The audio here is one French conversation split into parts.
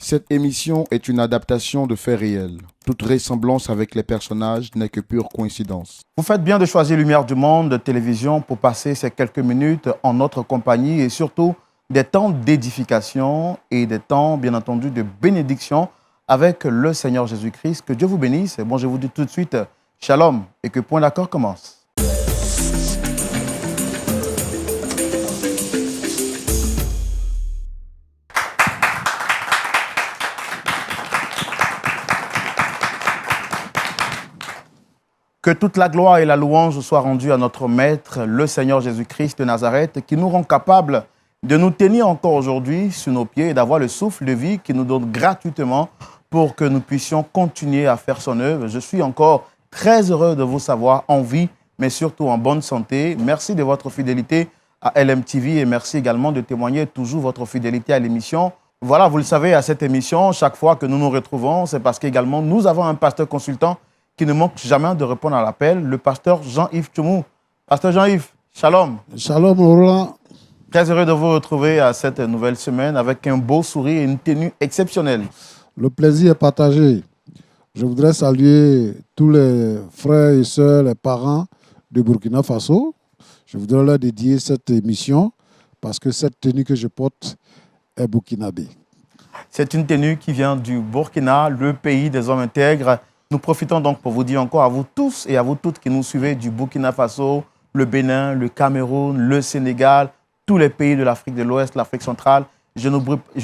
Cette émission est une adaptation de faits réels. Toute ressemblance avec les personnages n'est que pure coïncidence. Vous faites bien de choisir Lumière du Monde de télévision pour passer ces quelques minutes en notre compagnie et surtout des temps d'édification et des temps, bien entendu, de bénédiction avec le Seigneur Jésus-Christ. Que Dieu vous bénisse. Bon, je vous dis tout de suite, shalom, et que Point d'accord commence. Que toute la gloire et la louange soient rendues à notre Maître, le Seigneur Jésus-Christ de Nazareth, qui nous rend capables de nous tenir encore aujourd'hui sur nos pieds et d'avoir le souffle de vie qui nous donne gratuitement pour que nous puissions continuer à faire son œuvre. Je suis encore très heureux de vous savoir en vie, mais surtout en bonne santé. Merci de votre fidélité à LMTV et merci également de témoigner toujours votre fidélité à l'émission. Voilà, vous le savez, à cette émission, chaque fois que nous nous retrouvons, c'est parce qu'également nous avons un pasteur consultant qui ne manque jamais de répondre à l'appel, le pasteur Jean-Yves Tchoumou. Pasteur Jean-Yves, shalom. Shalom, Roland. Très heureux de vous retrouver à cette nouvelle semaine avec un beau sourire et une tenue exceptionnelle. Le plaisir est partagé. Je voudrais saluer tous les frères et sœurs, les parents de Burkina Faso. Je voudrais leur dédier cette émission parce que cette tenue que je porte est burkinabé. C'est une tenue qui vient du Burkina, le pays des hommes intègres. Nous profitons donc pour vous dire encore à vous tous et à vous toutes qui nous suivez du Burkina Faso, le Bénin, le Cameroun, le Sénégal, tous les pays de l'Afrique de l'Ouest, l'Afrique centrale. Je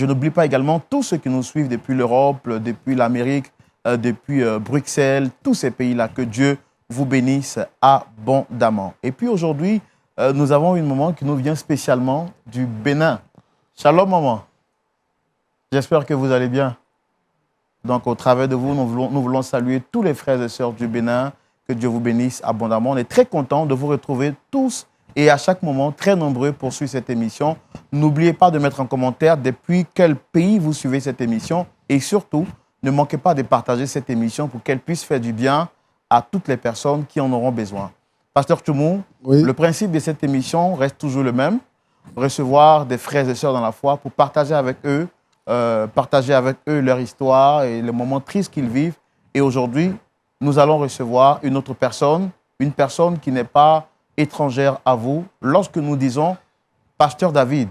n'oublie pas également tous ceux qui nous suivent depuis l'Europe, depuis l'Amérique, depuis Bruxelles, tous ces pays-là. Que Dieu vous bénisse abondamment. Et puis aujourd'hui, nous avons une maman qui nous vient spécialement du Bénin. Shalom maman. J'espère que vous allez bien. Donc, au travers de vous, nous voulons saluer tous les frères et sœurs du Bénin. Que Dieu vous bénisse abondamment. On est très contents de vous retrouver tous et à chaque moment, très nombreux pour suivre cette émission. N'oubliez pas de mettre en commentaire depuis quel pays vous suivez cette émission. Et surtout, ne manquez pas de partager cette émission pour qu'elle puisse faire du bien à toutes les personnes qui en auront besoin. Pasteur Tchoumou, Oui. Le principe de cette émission reste toujours le même. Recevoir des frères et sœurs dans la foi pour partager avec eux leur histoire et les moments tristes qu'ils vivent. Et aujourd'hui, nous allons recevoir une autre personne, une personne qui n'est pas étrangère à vous. Lorsque nous disons Pasteur David,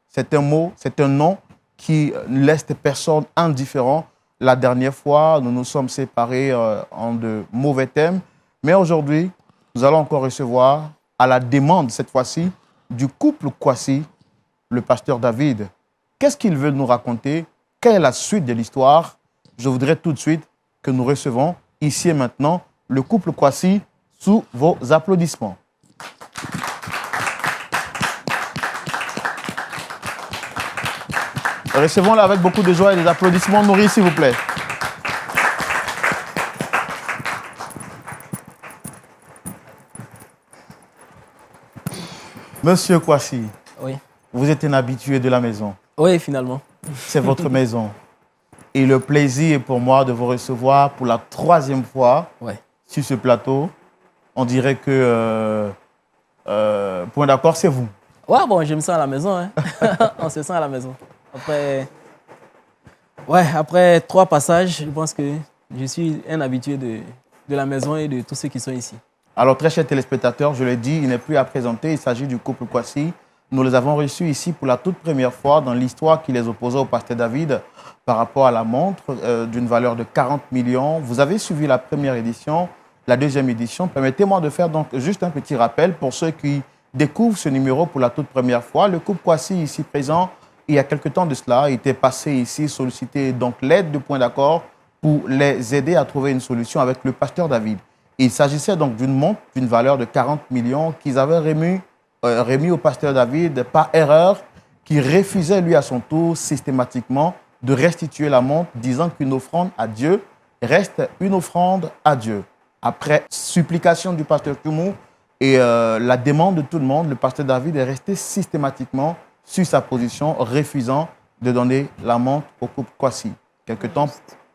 c'est un mot, c'est un nom qui laisse des personnes indifférentes. La dernière fois, nous nous sommes séparés en de mauvais thèmes. Mais aujourd'hui, nous allons encore recevoir, à la demande cette fois-ci, du couple Kwasi, le pasteur David. Qu'est-ce qu'il veut nous raconter? Quelle est la suite de l'histoire? Je voudrais tout de suite que nous recevons ici et maintenant le couple Kwasi sous vos applaudissements. Recevons-la avec beaucoup de joie et des applaudissements nourris, s'il vous plaît. Monsieur Kwasi, Oui. vous êtes un habitué de la maison. Oui, finalement. C'est votre maison. Et le plaisir est pour moi de vous recevoir pour la 3e fois Ouais. sur ce plateau. On dirait que Point d'accord, c'est vous. Ouais, bon, je me sens à la maison. Hein. On se sent à la maison. Après 3 passages, je pense que je suis un habitué de la maison et de tous ceux qui sont ici. Alors, très chers téléspectateurs, je l'ai dit, il n'est plus à présenter. Il s'agit du couple Kwasi. Nous les avons reçus ici pour la toute première fois dans l'histoire qui les opposait au pasteur David par rapport à la montre d'une valeur de 40 millions. Vous avez suivi la première édition, la 2e édition. Permettez-moi de faire donc juste un petit rappel pour ceux qui découvrent ce numéro pour la toute première fois. Le couple Kwasi ici présent, il y a quelque temps de cela, était passé ici solliciter donc l'aide de Point d'accord pour les aider à trouver une solution avec le pasteur David. Il s'agissait donc d'une montre d'une valeur de 40 millions qu'ils avaient remis au pasteur David par erreur, qui refusait lui à son tour systématiquement de restituer la montre, disant qu'une offrande à Dieu reste une offrande à Dieu. Après supplication du pasteur Tchoumou et la demande de tout le monde, le pasteur David est resté systématiquement sur sa position, refusant de donner la montre au couple Kwasi. Quelque temps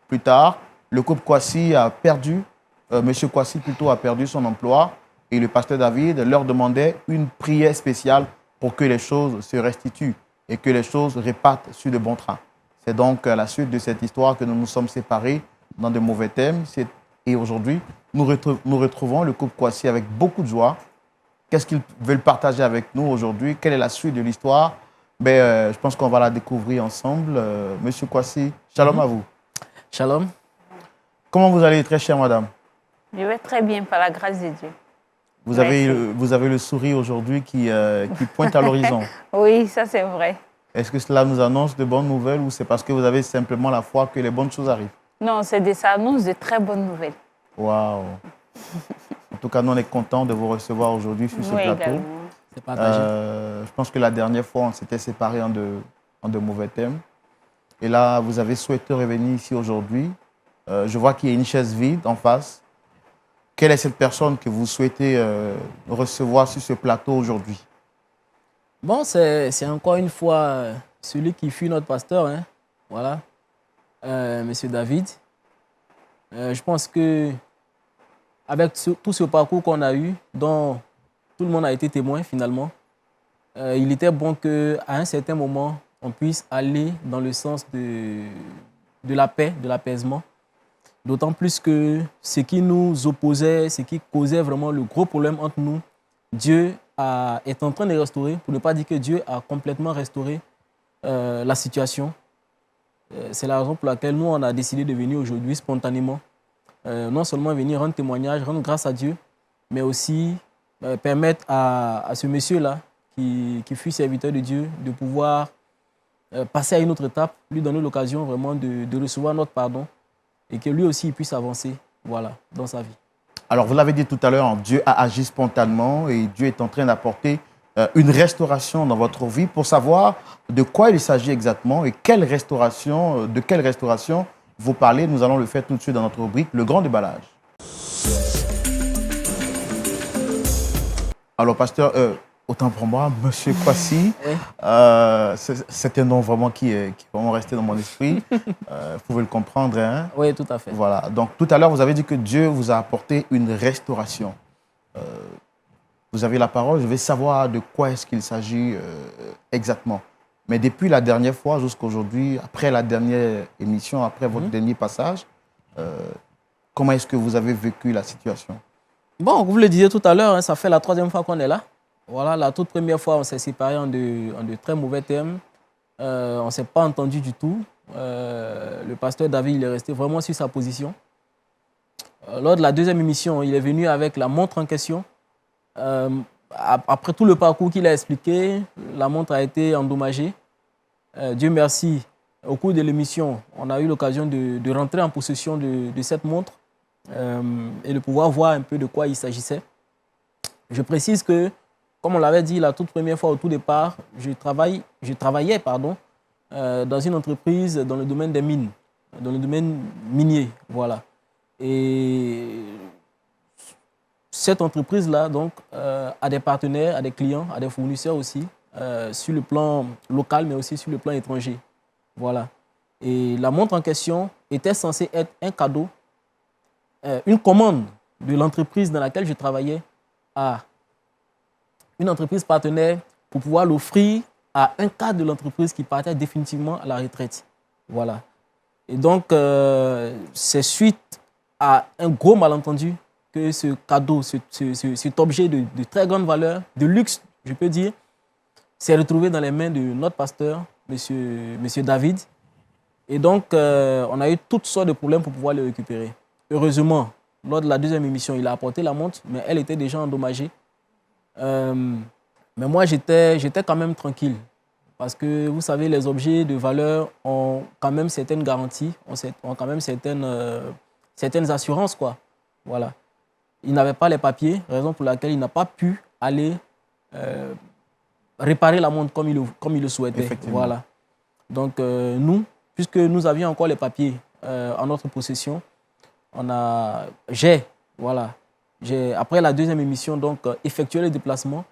plus tard, le couple Kwasi a perdu, Monsieur Kwasi plutôt a perdu son emploi et le pasteur David leur demandait une prière spéciale pour que les choses se restituent et que les choses repartent sur de bons trains. C'est donc à la suite de cette histoire que nous nous sommes séparés dans de mauvais thèmes. Et aujourd'hui, nous retrouvons le couple Kwasi avec beaucoup de joie. Qu'est-ce qu'ils veulent partager avec nous aujourd'hui? Quelle est la suite de l'histoire? Je pense qu'on va la découvrir ensemble. Monsieur Kwasi, shalom à vous. Shalom. Comment vous allez, très chère madame? Je vais très bien, par la grâce de Dieu. Vous avez le sourire aujourd'hui qui pointe à l'horizon. Oui, ça c'est vrai. Est-ce que cela nous annonce de bonnes nouvelles ou c'est parce que vous avez simplement la foi que les bonnes choses arrivent? Non, ça annonce de très bonnes nouvelles. Waouh! En tout cas, nous, on est contents de vous recevoir aujourd'hui sur ce plateau. C'est partagé. Je pense que la dernière fois, on s'était séparés en de mauvais thèmes. Et là, vous avez souhaité revenir ici aujourd'hui. Je vois qu'il y a une chaise vide en face. Quelle est cette personne que vous souhaitez recevoir sur ce plateau aujourd'hui? Bon, c'est encore une fois celui qui fut notre pasteur, hein. Voilà, Monsieur David. Je pense que avec tout ce parcours qu'on a eu, dont tout le monde a été témoin finalement, il était bon qu'à un certain moment, on puisse aller dans le sens de la paix, de l'apaisement. D'autant plus que ce qui nous opposait, ce qui causait vraiment le gros problème entre nous, Dieu est en train de restaurer, pour ne pas dire que Dieu a complètement restauré la situation. C'est la raison pour laquelle nous, on a décidé de venir aujourd'hui spontanément. Non seulement venir rendre témoignage, rendre grâce à Dieu, mais aussi permettre à ce monsieur-là, qui fut serviteur de Dieu, de pouvoir passer à une autre étape, lui donner l'occasion vraiment de recevoir notre pardon et que lui aussi il puisse avancer, voilà, dans sa vie. Alors, vous l'avez dit tout à l'heure, Dieu a agi spontanément et Dieu est en train d'apporter une restauration dans votre vie. Pour savoir de quoi il s'agit exactement et de quelle restauration vous parlez, nous allons le faire tout de suite dans notre rubrique, le grand déballage. Alors, pasteur, autant pour moi, Monsieur Kwasi, Oui. c'est un nom vraiment qui est vraiment resté dans mon esprit. Vous pouvez le comprendre, hein? Oui, tout à fait. Voilà. Donc, tout à l'heure, vous avez dit que Dieu vous a apporté une restauration. Vous avez la parole. Je vais savoir de quoi est-ce qu'il s'agit exactement. Mais depuis la dernière fois jusqu'à aujourd'hui, après la dernière émission, après votre dernier passage, comment est-ce que vous avez vécu la situation? Bon, vous le disiez tout à l'heure, hein, ça fait la 3e fois qu'on est là. Voilà, la toute première fois, on s'est séparés en de très mauvais termes. On ne s'est pas entendu du tout. Le pasteur David, il est resté vraiment sur sa position. Lors de la 2e émission, il est venu avec la montre en question. Après tout le parcours qu'il a expliqué, la montre a été endommagée. Dieu merci, au cours de l'émission, on a eu l'occasion de rentrer en possession de cette montre et de pouvoir voir un peu de quoi il s'agissait. Je précise que, comme on l'avait dit la toute première fois au tout départ, je travaillais dans une entreprise dans le domaine des mines, dans le domaine minier. Voilà. Et cette entreprise-là donc, a des partenaires, a des clients, a des fournisseurs aussi, sur le plan local, mais aussi sur le plan étranger. Voilà. Et la montre en question était censée être un cadeau, une commande de l'entreprise dans laquelle je travaillais à une entreprise partenaire pour pouvoir l'offrir à un cadre de l'entreprise qui partait définitivement à la retraite. Voilà. Et donc, c'est suite à un gros malentendu que ce cadeau, cet objet de très grande valeur, de luxe, je peux dire, s'est retrouvé dans les mains de notre pasteur, monsieur David. Et donc, on a eu toutes sortes de problèmes pour pouvoir le récupérer. Heureusement, lors de la 2e émission, il a apporté la montre, mais elle était déjà endommagée. Mais moi, j'étais quand même tranquille. Parce que, vous savez, les objets de valeur ont quand même certaines garanties, ont quand même certaines assurances, quoi. Voilà. Il n'avait pas les papiers, raison pour laquelle il n'a pas pu aller réparer la montre comme il le souhaitait. Voilà. Donc, nous, puisque nous avions encore les papiers en notre possession, j'ai, après la 2e émission, donc, effectué le déplacement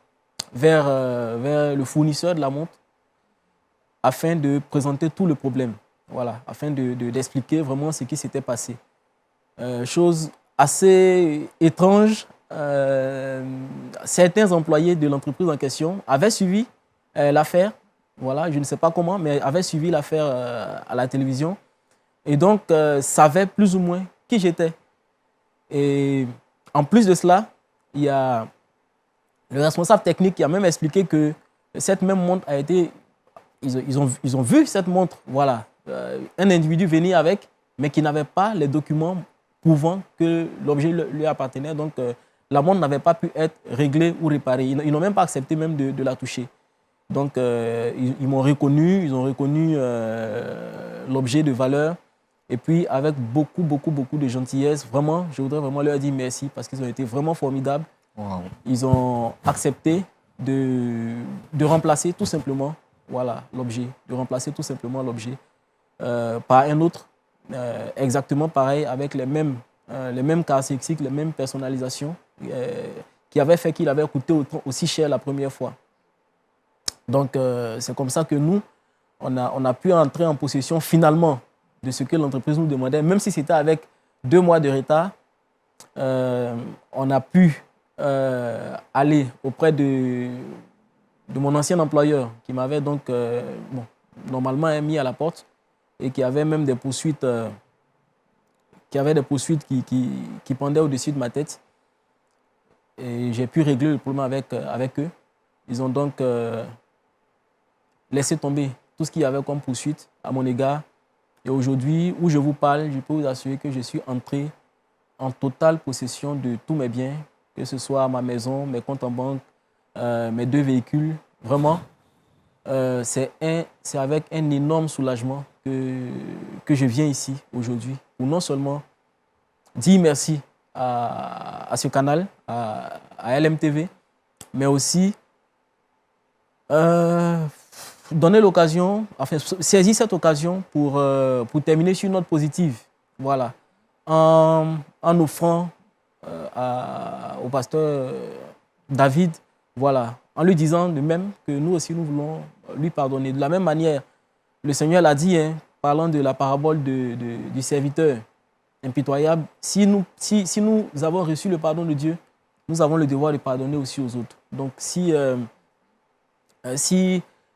vers le fournisseur de la montre afin de présenter tout le problème, voilà, afin d'expliquer vraiment ce qui s'était passé. Chose assez étrange, certains employés de l'entreprise en question avaient suivi l'affaire, voilà, je ne sais pas comment, mais avait suivi l'affaire à la télévision. Et donc, savait plus ou moins qui j'étais. Et en plus de cela, il y a le responsable technique qui a même expliqué que cette même montre a été... Ils ont vu cette montre, voilà. Un individu venir avec, mais qui n'avait pas les documents prouvant que l'objet lui appartenait. Donc, la montre n'avait pas pu être réglée ou réparée. Ils n'ont même pas accepté même de la toucher. Donc, ils m'ont reconnu, ils ont reconnu l'objet de valeur. Et puis, avec beaucoup de gentillesse, vraiment, je voudrais vraiment leur dire merci parce qu'ils ont été vraiment formidables. Wow. Ils ont accepté de remplacer tout simplement l'objet, de remplacer tout simplement l'objet par un autre, exactement pareil, avec les mêmes caractéristiques, les mêmes personnalisations, qui avaient fait qu'il avait coûté aussi cher la première fois. Donc, c'est comme ça que nous, on a pu entrer en possession finalement de ce que l'entreprise nous demandait, même si c'était avec 2 mois de retard. On a pu aller auprès de mon ancien employeur qui m'avait donc normalement mis à la porte et qui avait même des poursuites, qui pendaient au-dessus de ma tête. Et j'ai pu régler le problème avec eux. Ils ont donc laissé tomber tout ce qu'il y avait comme poursuite à mon égard. Et aujourd'hui, où je vous parle, je peux vous assurer que je suis entré en totale possession de tous mes biens, que ce soit ma maison, mes comptes en banque, mes 2 véhicules. Vraiment, c'est avec un énorme soulagement que je viens ici aujourd'hui pour non seulement dire merci à ce canal, à LMTV, mais aussi donner l'occasion, enfin saisir cette occasion pour terminer sur une note positive. Voilà. En offrant au pasteur David, voilà, en lui disant de même que nous aussi nous voulons lui pardonner. De la même manière, le Seigneur l'a dit, parlant de la parabole du serviteur impitoyable, si nous avons reçu le pardon de Dieu, nous avons le devoir de pardonner aussi aux autres. Donc si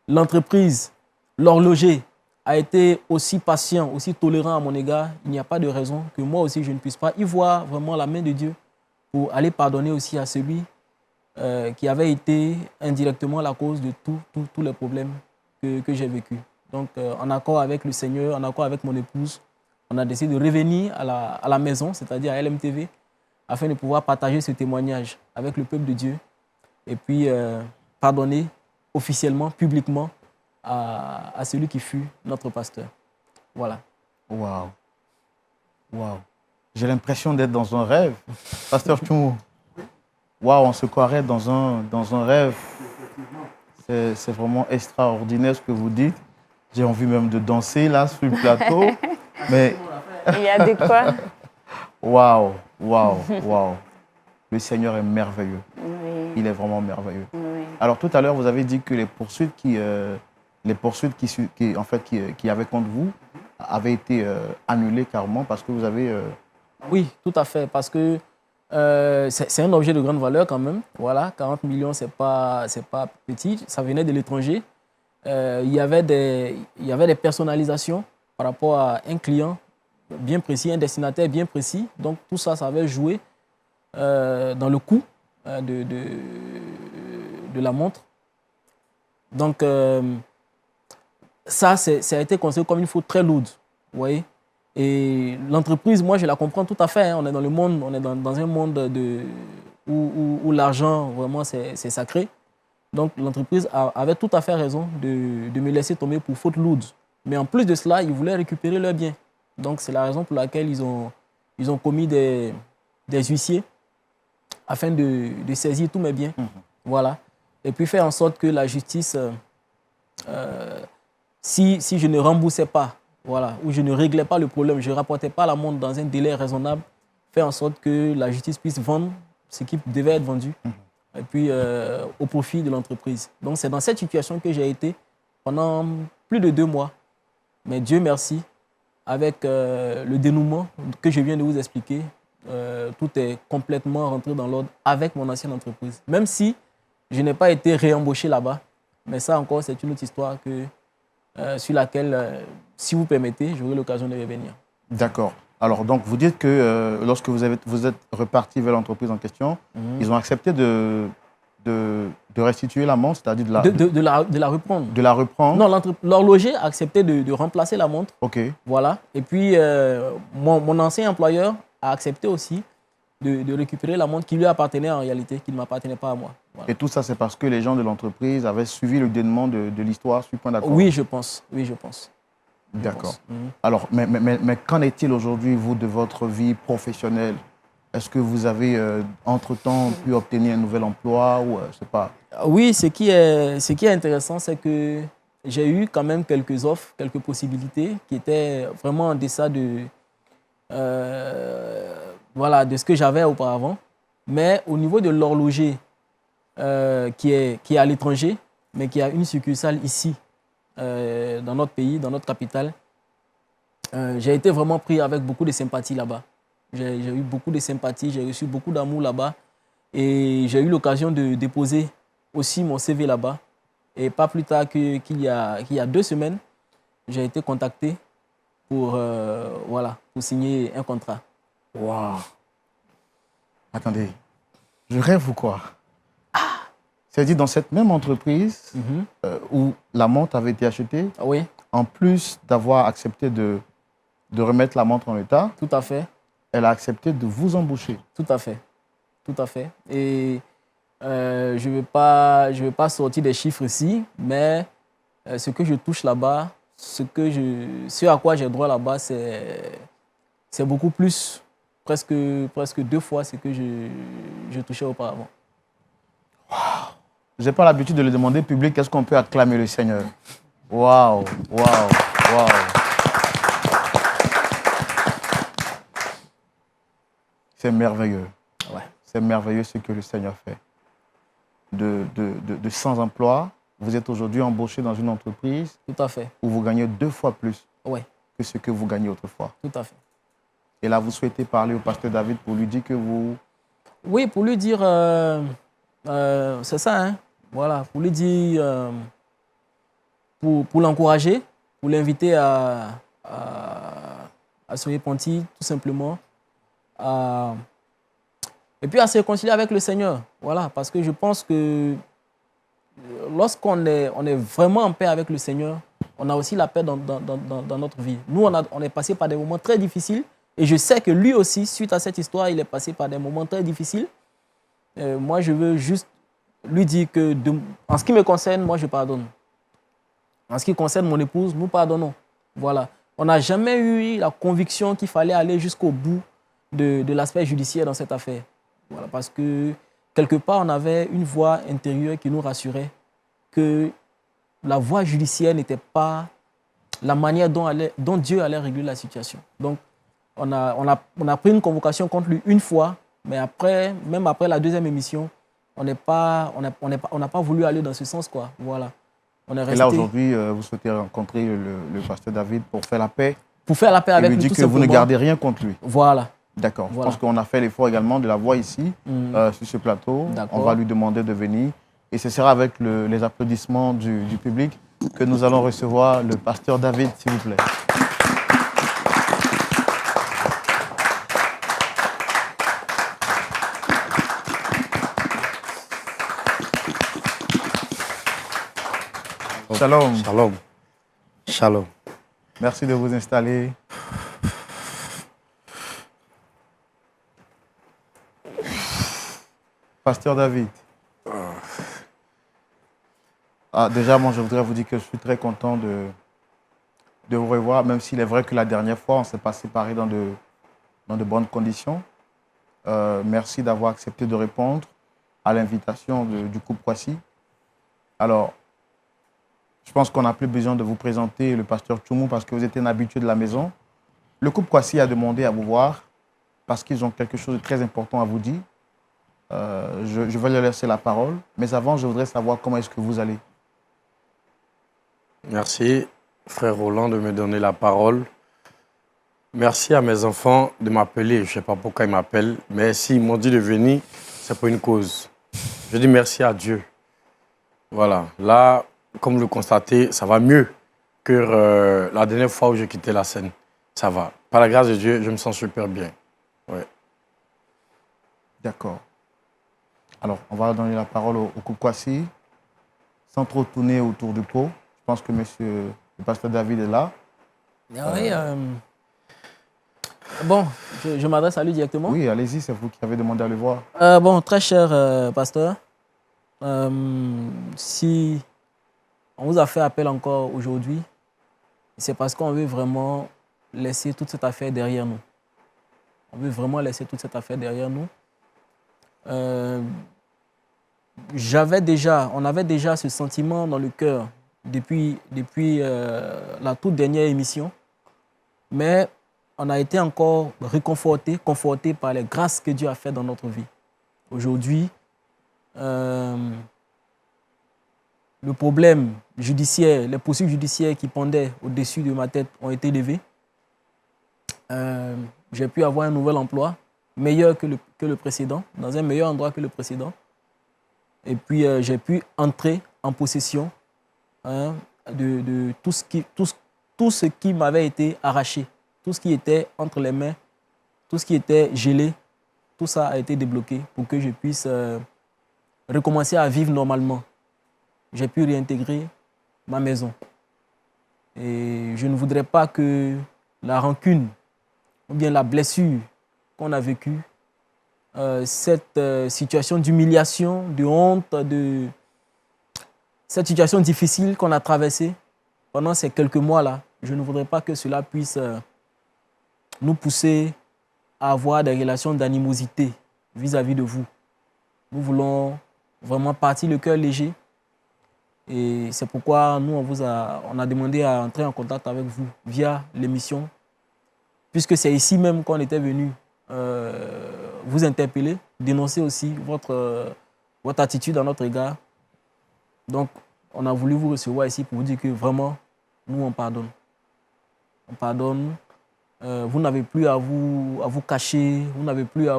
l'entreprise, l'horloger, a été aussi patient, aussi tolérant à mon égard, il n'y a pas de raison que moi aussi je ne puisse pas y voir vraiment la main de Dieu pour aller pardonner aussi à celui qui avait été indirectement la cause de tous les problèmes que j'ai vécus. Donc, en accord avec le Seigneur, en accord avec mon épouse, on a décidé de revenir à la maison, c'est-à-dire à LMTV, afin de pouvoir partager ce témoignage avec le peuple de Dieu et puis pardonner officiellement, publiquement, à celui qui fut notre pasteur. Voilà. Waouh. Waouh. J'ai l'impression d'être dans un rêve. Pasteur Tchoumou. Waouh, on se croirait dans un rêve. C'est vraiment extraordinaire ce que vous dites. J'ai envie même de danser là sur le plateau. Mais... Il y a de quoi. Waouh, waouh, waouh. Le Seigneur est merveilleux. Oui. Il est vraiment merveilleux. Oui. Alors tout à l'heure, vous avez dit que les poursuites qui avaient contre vous avaient été annulées carrément parce que vous avez... Oui, tout à fait, parce que c'est un objet de grande valeur quand même. Voilà, 40 millions, c'est pas petit. Ça venait de l'étranger. Il y avait des personnalisations par rapport à un client bien précis, un destinataire bien précis. Donc tout ça, ça avait joué dans le coût de la montre. Donc ça a été considéré comme une faute très lourde, vous voyez. Et l'entreprise, moi, je la comprends tout à fait. On est dans le monde, on est dans un monde où l'argent, vraiment, c'est sacré. Donc, l'entreprise avait tout à fait raison de me laisser tomber pour faute lourde. Mais en plus de cela, ils voulaient récupérer leurs biens. Donc, c'est la raison pour laquelle ils ont commis des huissiers afin de saisir tous mes biens. Voilà. Et puis, faire en sorte que la justice, si je ne remboursais pas, voilà, ou je ne réglais pas le problème, je ne rapportais pas la montre dans un délai raisonnable, faire en sorte que la justice puisse vendre ce qui devait être vendu, et puis au profit de l'entreprise. Donc c'est dans cette situation que j'ai été pendant plus de 2 mois. Mais Dieu merci, avec le dénouement que je viens de vous expliquer, tout est complètement rentré dans l'ordre avec mon ancienne entreprise. Même si je n'ai pas été réembauché là-bas, Mais ça encore, c'est une autre histoire sur laquelle, si vous permettez, j'aurai l'occasion de revenir. D'accord. Alors, donc, vous dites que lorsque vous êtes reparti vers l'entreprise en question, ils ont accepté de restituer la montre, c'est-à-dire de la reprendre. De la reprendre. Non, l'horloger a accepté de remplacer la montre. OK. Voilà. Et puis, mon ancien employeur a accepté aussi de récupérer la montre qui lui appartenait en réalité, qui ne m'appartenait pas à moi. Voilà. Et tout ça, c'est parce que les gens de l'entreprise avaient suivi le dénouement de l'histoire sur point d'accord. Oui, je pense. Oui, je pense. D'accord. Alors, mais qu'en est-il aujourd'hui, vous, de votre vie professionnelle? Est-ce que vous avez, entre-temps, pu obtenir un nouvel emploi ou je sais pas? Oui, ce qui est intéressant, c'est que j'ai eu quand même quelques offres, quelques possibilités qui étaient vraiment en deçà voilà, de ce que j'avais auparavant. Mais au niveau de l'horloger qui est à l'étranger, mais qui a une succursale ici, dans notre pays, dans notre capitale, j'ai été vraiment pris avec beaucoup de sympathie là-bas. J'ai eu beaucoup de sympathie, j'ai reçu beaucoup d'amour là-bas. Et j'ai eu l'occasion de déposer aussi mon CV là-bas. Et pas plus tard qu'il y a 2 semaines, j'ai été contacté pour signer un contrat. Waouh! Attendez, je rêve ou quoi? C'est-à-dire dans cette même entreprise où la montre avait été achetée, oui. En plus d'avoir accepté de remettre la montre en état, tout à fait. Elle a accepté de vous embaucher. Tout à fait. Tout à fait. Et je ne vais pas sortir des chiffres ici, mais ce que je touche là-bas, ce à quoi j'ai droit là-bas, c'est beaucoup plus, presque 2 fois ce que je touchais auparavant. Waouh! Je n'ai pas l'habitude de le demander public, est-ce qu'on peut acclamer le Seigneur? Waouh! Waouh! Waouh! C'est merveilleux. Ouais. C'est merveilleux ce que le Seigneur fait. De sans emploi, vous êtes aujourd'hui embauché dans une entreprise. Tout à fait. Où vous gagnez 2 fois plus que ce que vous gagnez autrefois. Tout à fait. Et là, vous souhaitez parler au pasteur David pour lui dire que vous... Oui, pour lui dire... c'est ça, hein. Voilà, pour lui dire... pour l'encourager, pour l'inviter à se repentir, tout simplement. Et puis à se réconcilier avec le Seigneur. Voilà, parce que je pense que lorsqu'on est vraiment en paix avec le Seigneur, on a aussi la paix dans notre vie. Nous, on est passé par des moments très difficiles. Et je sais que lui aussi, suite à cette histoire, il est passé par des moments très difficiles. Moi, je veux juste lui dire que, en ce qui me concerne, moi, je pardonne. En ce qui concerne mon épouse, nous pardonnons. Voilà. On n'a jamais eu la conviction qu'il fallait aller jusqu'au bout de l'aspect judiciaire dans cette affaire. Voilà, parce que, quelque part, on avait une voix intérieure qui nous rassurait que la voie judiciaire n'était pas la manière dont Dieu allait régler la situation. Donc, on a pris une convocation contre lui une fois, mais après, même après la 2e émission, on n'a pas voulu aller dans ce sens, quoi. Voilà. On est resté... Et là, aujourd'hui, vous souhaitez rencontrer le pasteur David pour faire la paix. Pour faire la paix avec lui, tout simplement. Il lui dit que vous ne gardez rien contre lui. Voilà. D'accord. Voilà. Je pense qu'on a fait l'effort également de la voir ici, sur ce plateau. On va lui demander de venir. Et ce sera avec les applaudissements du public que nous allons recevoir le pasteur David, s'il vous plaît. Shalom. Shalom. Shalom. Merci de vous installer. Pasteur David. Déjà, moi, je voudrais vous dire que je suis très content de vous revoir, même s'il est vrai que la dernière fois, on s'est pas séparés dans de bonnes conditions. Merci d'avoir accepté de répondre à l'invitation du couple Kwasi. Alors, je pense qu'on n'a plus besoin de vous présenter le pasteur Tchoumou parce que vous êtes un habitué de la maison. Le couple Kwasi a demandé à vous voir parce qu'ils ont quelque chose de très important à vous dire. Je vais leur laisser la parole. Mais avant, je voudrais savoir comment est-ce que vous allez. Merci, frère Roland, de me donner la parole. Merci à mes enfants de m'appeler. Je ne sais pas pourquoi ils m'appellent, mais s'ils m'ont dit de venir, c'est pour une cause. Je dis merci à Dieu. Voilà. Là, comme vous le constatez, ça va mieux que la dernière fois où j'ai quitté la scène. Ça va. Par la grâce de Dieu, je me sens super bien. Ouais. D'accord. Alors, on va donner la parole au Koukwasi, sans trop tourner autour du pot. Je pense que monsieur le pasteur David est là. Oui, bon, je m'adresse à lui directement. Oui, allez-y, c'est vous qui avez demandé à le voir. Bon, très cher pasteur, si on vous a fait appel encore aujourd'hui, c'est parce qu'on veut vraiment laisser toute cette affaire derrière nous. On veut vraiment laisser toute cette affaire derrière nous. On avait déjà ce sentiment dans le cœur depuis la toute dernière émission, mais on a été encore conforté par les grâces que Dieu a faites dans notre vie. Aujourd'hui, le problème judiciaire, les poursuites judiciaires qui pendaient au-dessus de ma tête ont été levées. J'ai pu avoir un nouvel emploi, meilleur que le précédent, dans un meilleur endroit que le précédent. Et puis, j'ai pu entrer en possession de tout ce qui m'avait été arraché, tout ce qui était entre les mains, tout ce qui était gelé, tout ça a été débloqué pour que je puisse recommencer à vivre normalement. J'ai pu réintégrer ma maison. Et je ne voudrais pas que la rancune ou bien la blessure qu'on a vécue, cette situation d'humiliation, de honte, cette situation difficile qu'on a traversée pendant ces quelques mois-là, je ne voudrais pas que cela puisse nous pousser à avoir des relations d'animosité vis-à-vis de vous. Nous voulons vraiment partir le cœur léger. Et c'est pourquoi nous, on a demandé à entrer en contact avec vous via l'émission, puisque c'est ici même qu'on était venu vous interpeller, dénoncer aussi votre attitude à notre égard. Donc, on a voulu vous recevoir ici pour vous dire que vraiment, nous, on pardonne. On pardonne. Vous n'avez plus à vous cacher, vous n'avez plus à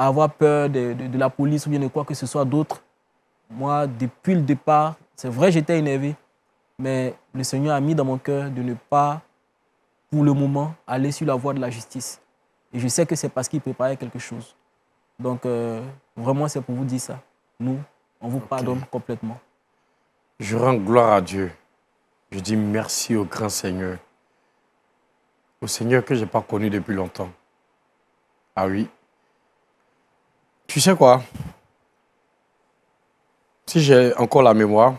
avoir peur de la police ou bien de quoi que ce soit d'autre. Moi, depuis le départ, c'est vrai, j'étais énervé, mais le Seigneur a mis dans mon cœur de ne pas, pour le moment, aller sur la voie de la justice. Et je sais que c'est parce qu'il préparait quelque chose. Donc, vraiment, c'est pour vous dire ça. Nous, on vous pardonne complètement. Je rends gloire à Dieu. Je dis merci au grand Seigneur. Au Seigneur que je n'ai pas connu depuis longtemps. Ah oui. Tu sais quoi? Si j'ai encore la mémoire,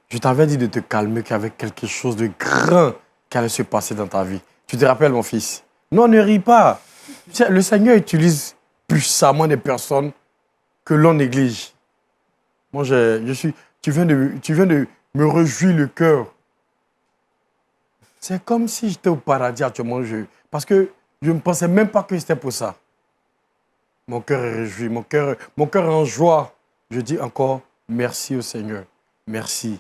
je t'avais dit de te calmer, qu'il y avait quelque chose de grand qui allait se passer dans ta vie. Tu te rappelles, mon fils? Non, ne ris pas. Le Seigneur utilise puissamment des personnes que l'on néglige. Moi, tu viens de me réjouir le cœur. C'est comme si j'étais au paradis actuellement. Parce que je ne pensais même pas que c'était pour ça. Mon cœur est réjoui, mon cœur est en joie. Je dis encore merci au Seigneur. Merci.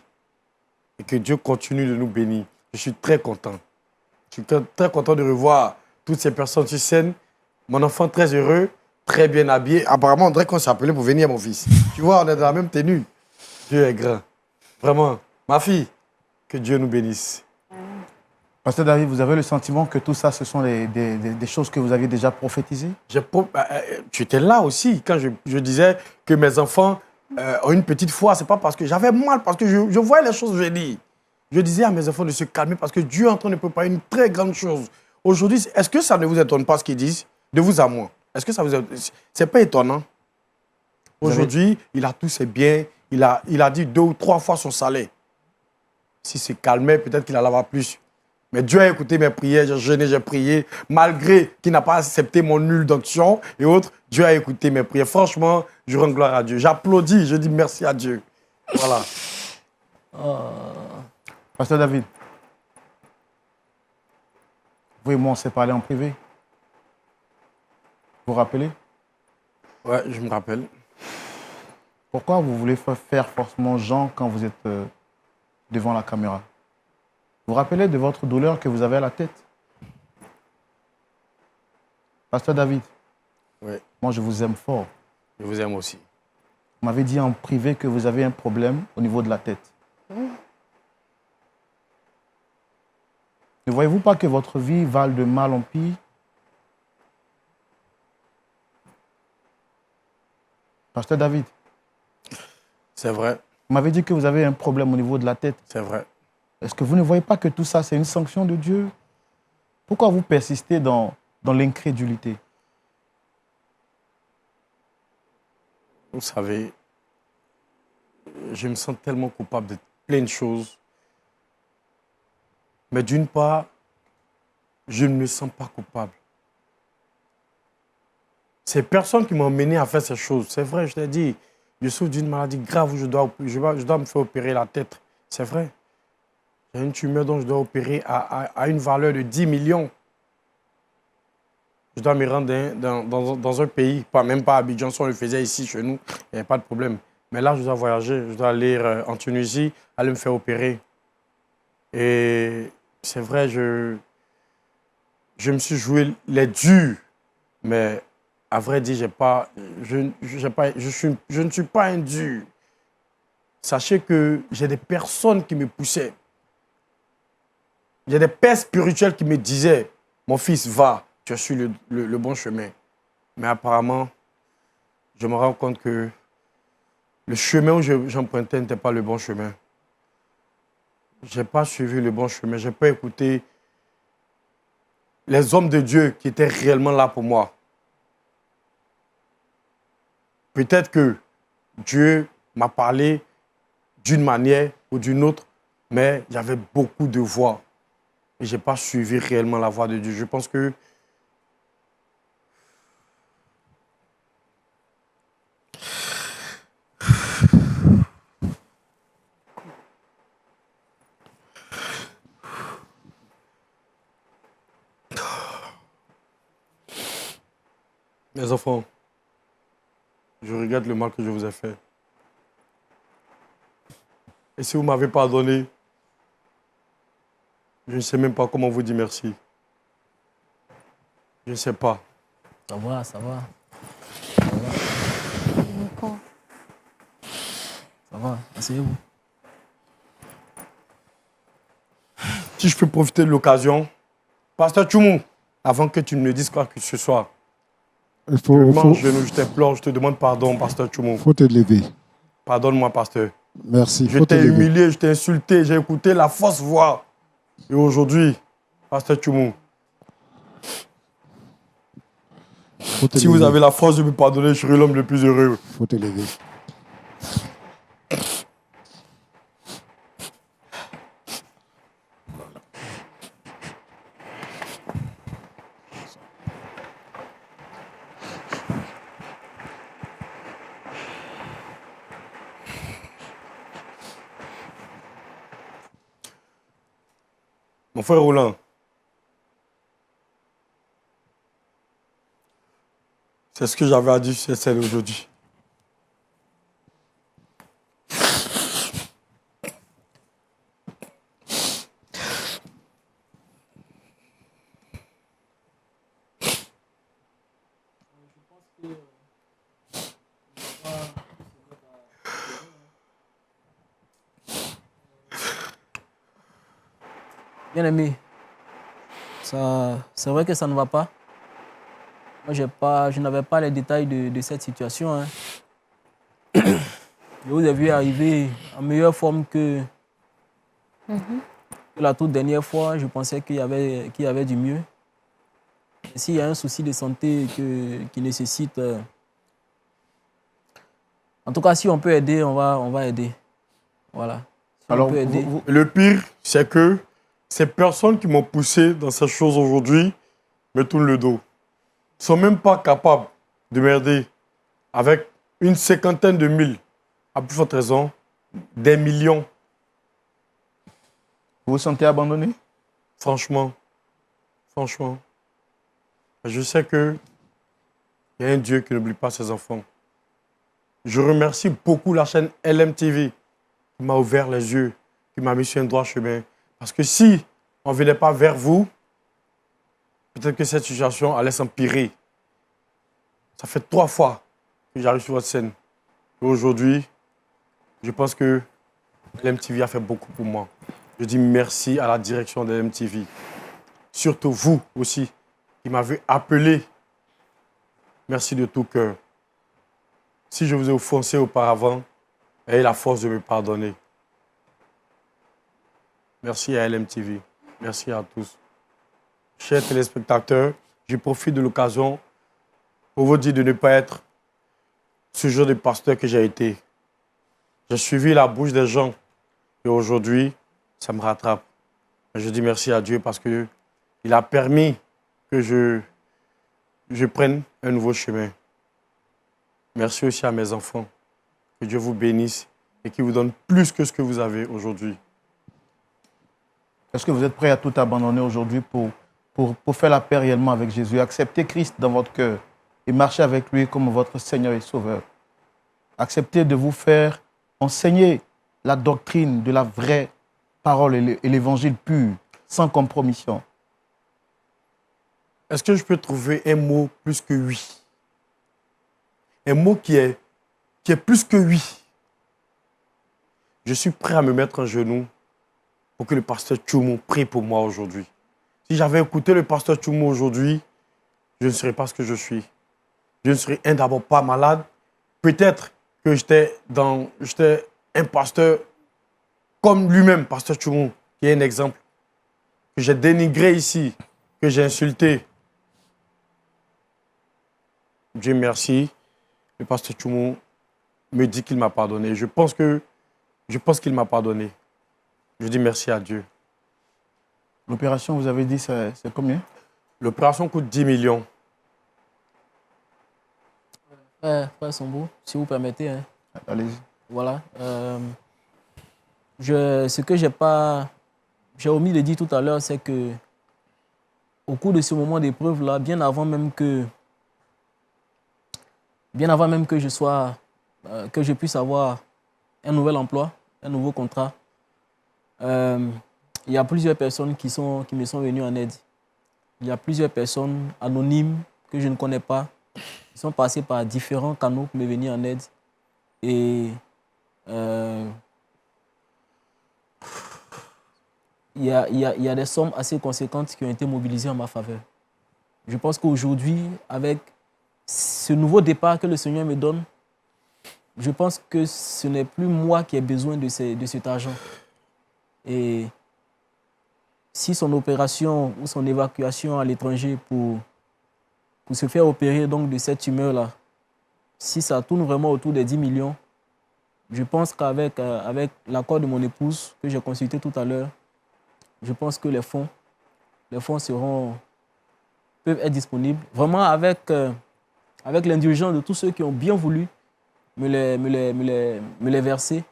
Et que Dieu continue de nous bénir. Je suis très content. Je suis très content de revoir toutes ces personnes sur scène. Mon enfant très heureux, très bien habillé. Apparemment, on dirait qu'on s'est appelé pour venir, mon fils. Tu vois, on est dans la même tenue. Dieu est grand. Vraiment. Ma fille, que Dieu nous bénisse. Pasteur David, vous avez le sentiment que tout ça, ce sont des choses que vous aviez déjà prophétisées? Tu étais là aussi quand je disais que mes enfants ont une petite foi. Ce n'est pas parce que j'avais mal, parce que je voyais les choses venir. Je disais à mes enfants de se calmer parce que Dieu est en train de préparer une très grande chose. Aujourd'hui, est-ce que ça ne vous étonne pas ce qu'ils disent de vous à moi? Est-ce que ça vous étonne? Ce n'est pas étonnant. Aujourd'hui, il a tous ses biens. Il a dit 2 ou 3 fois son salaire. S'il se calmait, peut-être qu'il allait avoir plus. Mais Dieu a écouté mes prières, j'ai jeûné, j'ai prié. Malgré qu'il n'a pas accepté mon nul d'onction et autres, Dieu a écouté mes prières. Franchement, je rends gloire à Dieu. J'applaudis, je dis merci à Dieu. Voilà. Pasteur David, vous et moi, on s'est parlé en privé. Vous vous rappelez? Ouais, je me rappelle. Pourquoi vous voulez faire forcément Jean quand vous êtes devant la caméra? Vous vous rappelez de votre douleur que vous avez à la tête? Pasteur David, oui. Moi je vous aime fort. Je vous aime aussi. Vous m'avez dit en privé que vous avez un problème au niveau de la tête. Ne voyez-vous pas que votre vie va de mal en pis? Pasteur David, C'est vrai, vous m'avez dit que vous avez un problème au niveau de la tête. c'est vrai. Est-ce que vous ne voyez pas que tout ça, c'est une sanction de Dieu? Pourquoi vous persistez dans l'incrédulité? Vous savez, je me sens tellement coupable de plein de choses. Mais d'une part, je ne me sens pas coupable. Ces personnes qui m'ont mené à faire ces choses, c'est vrai, je t'ai dit, je souffre d'une maladie grave où je dois me faire opérer la tête. C'est vrai. J'ai une tumeur dont je dois opérer à une valeur de 10 millions. Je dois me rendre dans un pays, même pas à Abidjan, si on le faisait ici, chez nous, il n'y avait pas de problème. Mais là, je dois voyager, je dois aller en Tunisie, aller me faire opérer. Et c'est vrai, je me suis joué les durs, mais à vrai dire, je ne suis pas un dur. Sachez que j'ai des personnes qui me poussaient. J'ai des pères spirituels qui me disaient, mon fils, va, tu as su le bon chemin. Mais apparemment, je me rends compte que le chemin où j'empruntais n'était pas le bon chemin. Je n'ai pas suivi le bon chemin. Je n'ai pas écouté les hommes de Dieu qui étaient réellement là pour moi. Peut-être que Dieu m'a parlé d'une manière ou d'une autre, mais il y avait beaucoup de voix. Et je n'ai pas suivi réellement la voix de Dieu. Je pense que mes enfants, je regrette le mal que je vous ai fait. Et si vous m'avez pardonné, je ne sais même pas comment vous dire merci. Je ne sais pas. Ça va, ça va. Ça va, asseyez-vous. Si je peux profiter de l'occasion, Pasteur Tchoumou, avant que tu ne me dises quoi que ce soit, je mange genou, je t'implore, je te demande pardon, Pasteur Tchoumou. Il faut te lever. Pardonne-moi, Pasteur. Merci. Je t'ai humilié, je t'ai insulté, j'ai écouté la fausse voix. Et aujourd'hui, Pasteur Tchoumou, si vous avez la force de me pardonner, je serai l'homme le plus heureux. Il faut te lever. Mon frère Roland, c'est ce que j'avais à dire sur cette scène aujourd'hui. Bien-aimé, c'est vrai que ça ne va pas. Moi, je n'avais pas les détails de cette situation. Hein. Je vous ai vu arriver en meilleure forme que la toute dernière fois. Je pensais qu'il y avait du mieux. Et s'il y a un souci de santé qui nécessite... En tout cas, si on peut aider, on va aider. Voilà. Si Alors, on peut aider. Le pire, c'est que ces personnes qui m'ont poussé dans ces choses aujourd'hui me tournent le dos. Ils ne sont même pas capables de m'aider avec une cinquantaine de mille, à plus forte raison, des millions. Vous vous sentez abandonné? Franchement. Je sais qu'il y a un Dieu qui n'oublie pas ses enfants. Je remercie beaucoup la chaîne LMTV qui m'a ouvert les yeux, qui m'a mis sur un droit chemin. Parce que si on ne venait pas vers vous, peut-être que cette situation allait s'empirer. Ça fait 3 fois que j'arrive sur votre scène. Et aujourd'hui, je pense que l'MTV a fait beaucoup pour moi. Je dis merci à la direction de l'MTV. Surtout vous aussi, qui m'avez appelé. Merci de tout cœur. Si je vous ai offensé auparavant, ayez la force de me pardonner. Merci à LMTV. Merci à tous. Chers téléspectateurs, je profite de l'occasion pour vous dire de ne pas être ce genre de pasteur que j'ai été. J'ai suivi la bouche des gens et aujourd'hui, ça me rattrape. Je dis merci à Dieu parce qu'il a permis que je prenne un nouveau chemin. Merci aussi à mes enfants. Que Dieu vous bénisse et qu'il vous donne plus que ce que vous avez aujourd'hui. Est-ce que vous êtes prêt à tout abandonner aujourd'hui pour faire la paix réellement avec Jésus, accepter Christ dans votre cœur et marcher avec lui comme votre Seigneur et Sauveur? Accepter de vous faire enseigner la doctrine de la vraie parole et l'évangile pur, sans compromission. Est-ce que je peux trouver un mot plus que oui? Un mot qui est plus que oui. Je suis prêt à me mettre en genoux pour que le pasteur Tchoumou prie pour moi aujourd'hui. Si j'avais écouté le pasteur Tchoumou aujourd'hui, je ne serais pas ce que je suis. Je ne serais d'abord pas malade. Peut-être que j'étais un pasteur comme lui-même, pasteur Tchoumou, qui est un exemple, que j'ai dénigré ici, que j'ai insulté. Dieu merci, le pasteur Tchoumou me dit qu'il m'a pardonné. Je pense qu'il m'a pardonné. Je dis merci à Dieu. L'opération, vous avez dit, c'est combien? L'opération coûte 10 millions. Frère Sombo, si vous permettez. Hein. Allez-y. Voilà. Ce que j'ai omis de dire tout à l'heure, c'est que au cours de ce moment d'épreuve-là, bien avant même que je puisse avoir un nouvel emploi, un nouveau contrat, il y a plusieurs personnes qui me sont venues en aide. Il y a plusieurs personnes anonymes que je ne connais pas, qui sont passées par différents canaux pour me venir en aide. Et il y a des sommes assez conséquentes qui ont été mobilisées en ma faveur. Je pense qu'aujourd'hui, avec ce nouveau départ que le Seigneur me donne, je pense que ce n'est plus moi qui ai besoin de cet argent. Et si son opération ou son évacuation à l'étranger pour se faire opérer donc de cette tumeur-là, si ça tourne vraiment autour des 10 millions, je pense qu'avec avec l'accord de mon épouse que j'ai consulté tout à l'heure, je pense que les fonds peuvent être disponibles. Vraiment avec l'indulgence de tous ceux qui ont bien voulu me les verser.